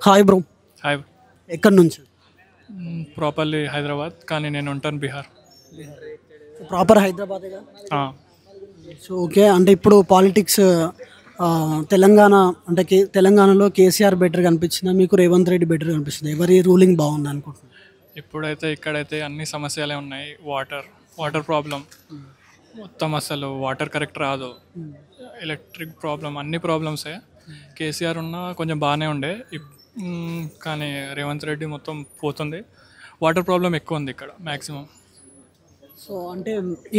Hi bro. Hi. ఎక్కడి నుంచి? Properly Hyderabad, కానీ నేను ఉంటాను బీహార్. ప్రాపర్ హైదరాబాదేగా. ఆ, సో ఓకే, అంటే ఇప్పుడు పాలిటిక్స్ తెలంగాణ అంటే తెలంగాణలో కేసీఆర్ బెటర్ కనిపించిందా మీకు, రేవంత్ రెడ్డి బెటర్ కనిపిస్తుంది? ఎవరి రూలింగ్ బాగుంది అనుకుంటున్నాను? ఇప్పుడైతే ఇక్కడైతే అన్ని సమస్యలే ఉన్నాయి. వాటర్ ప్రాబ్లం మొత్తం, అసలు వాటర్ కరెక్ట్ రాదు. ఎలక్ట్రిక్ ప్రాబ్లం, అన్ని ప్రాబ్లమ్సే. కేసీఆర్ ఉన్నా కొంచెం బాగానే ఉండే, కానీ రేవంత్ రెడ్డి మొత్తం పోతుంది. వాటర్ ప్రాబ్లం ఎక్కువ ఉంది ఇక్కడ మ్యాక్సిమం. సో అంటే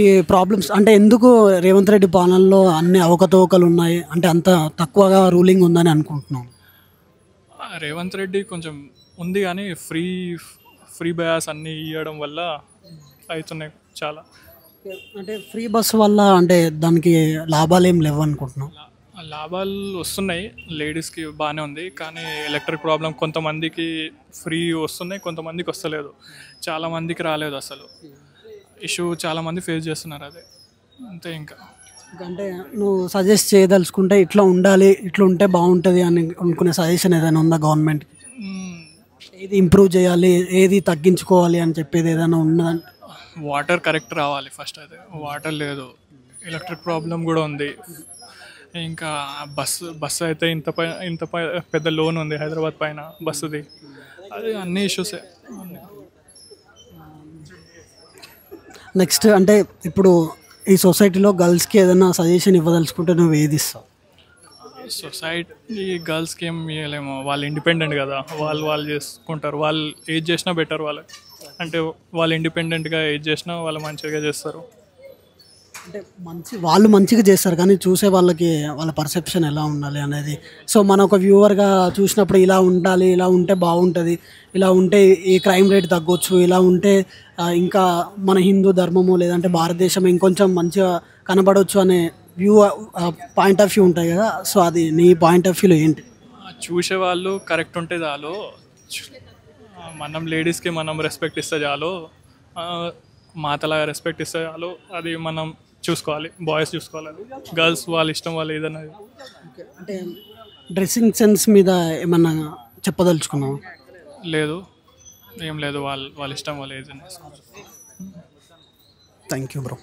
ఈ ప్రాబ్లమ్స్ అంటే ఎందుకు రేవంత్ రెడ్డి పాలనలో అన్ని అవకతవకలు ఉన్నాయి అంటే అంత తక్కువగా రూలింగ్ ఉందని అనుకుంటున్నాను? రేవంత్ రెడ్డి కొంచెం ఉంది, కానీ ఫ్రీ బయాస్ అన్నీ ఇవ్వడం వల్ల అవుతున్నాయి చాలా. అంటే ఫ్రీ బస్ వల్ల అంటే దానికి లాభాలు ఏం లేవు అనుకుంటున్నాం. లాభాలు వస్తున్నాయి, లేడీస్కి బాగానే ఉంది, కానీ ఎలక్ట్రిక్ ప్రాబ్లం కొంతమందికి ఫ్రీ వస్తున్నాయి, కొంతమందికి వస్తలేదు. చాలామందికి రాలేదు అసలు. ఇష్యూ చాలామంది ఫేస్ చేస్తున్నారు, అదే అంతే. ఇంకా అంటే నువ్వు సజెస్ట్ చేయదలుచుకుంటే ఇట్లా ఉండాలి, ఇట్లా ఉంటే బాగుంటుంది అని అనుకునే సజెషన్ ఏదైనా ఉందా గవర్నమెంట్కి? ఏది ఇంప్రూవ్ చేయాలి, ఏది తగ్గించుకోవాలి అని చెప్పేది ఏదైనా ఉన్నదంటే? వాటర్ కరెక్ట్ రావాలి ఫస్ట్, అయితే వాటర్ లేదు. ఎలక్ట్రిక్ ప్రాబ్లం కూడా ఉంది. ఇంకా బస్సు అయితే ఇంత పెద్ద లోన్ ఉంది హైదరాబాద్ పైన బస్సుది. అది అన్ని ఇష్యూసే. నెక్స్ట్ అంటే ఇప్పుడు ఈ సొసైటీలో గర్ల్స్కి ఏదైనా సజెషన్ ఇవ్వదలుచుకుంటే నువ్వు ఏది ఇస్తావు? సొసైటీ గర్ల్స్కి ఏం ఇవ్వలేము, వాళ్ళు ఇండిపెండెంట్ కదా, వాళ్ళు చేసుకుంటారు. వాళ్ళు ఏది చేసినా బెటర్ వాళ్ళకి. అంటే వాళ్ళు ఇండిపెండెంట్గా ఏది చేసినా వాళ్ళు మంచిగా చేస్తారు. అంటే వాళ్ళు మంచిగా చేస్తారు, కానీ చూసే వాళ్ళకి వాళ్ళ పర్సెప్షన్ ఎలా ఉండాలి అనేది. సో మన ఒక వ్యూవర్గా చూసినప్పుడు ఇలా ఉండాలి, ఇలా ఉంటే బాగుంటుంది, ఇలా ఉంటే ఈ క్రైమ్ రేట్ తగ్గొచ్చు, ఇలా ఉంటే ఇంకా మన హిందూ ధర్మము లేదంటే భారతదేశం ఇంకొంచెం మంచిగా కనబడవచ్చు అనే వ్యూ పాయింట్ ఆఫ్ వ్యూ ఉంటాయి కదా. సో అది నీ పాయింట్ ఆఫ్ వ్యూలో ఏంటి? చూసేవాళ్ళు కరెక్ట్ ఉంటే చాలు. మనం లేడీస్కి మనం రెస్పెక్ట్ ఇస్తే చాలు, మాతలాగా రెస్పెక్ట్ ఇస్తే చాలు. అది మనం చూసుకోవాలి, బాయ్స్ చూసుకోవాలి. గర్ల్స్ వాళ్ళ ఇష్టం, వాళ్ళు ఏదైనా. అంటే డ్రెస్సింగ్ సెన్స్ మీద ఏమన్నా చెప్పదలుచుకున్నావు? లేదు, ఏం లేదు. వాళ్ళ ఇష్టం, వాళ్ళు ఏదైనా. Thank you bro.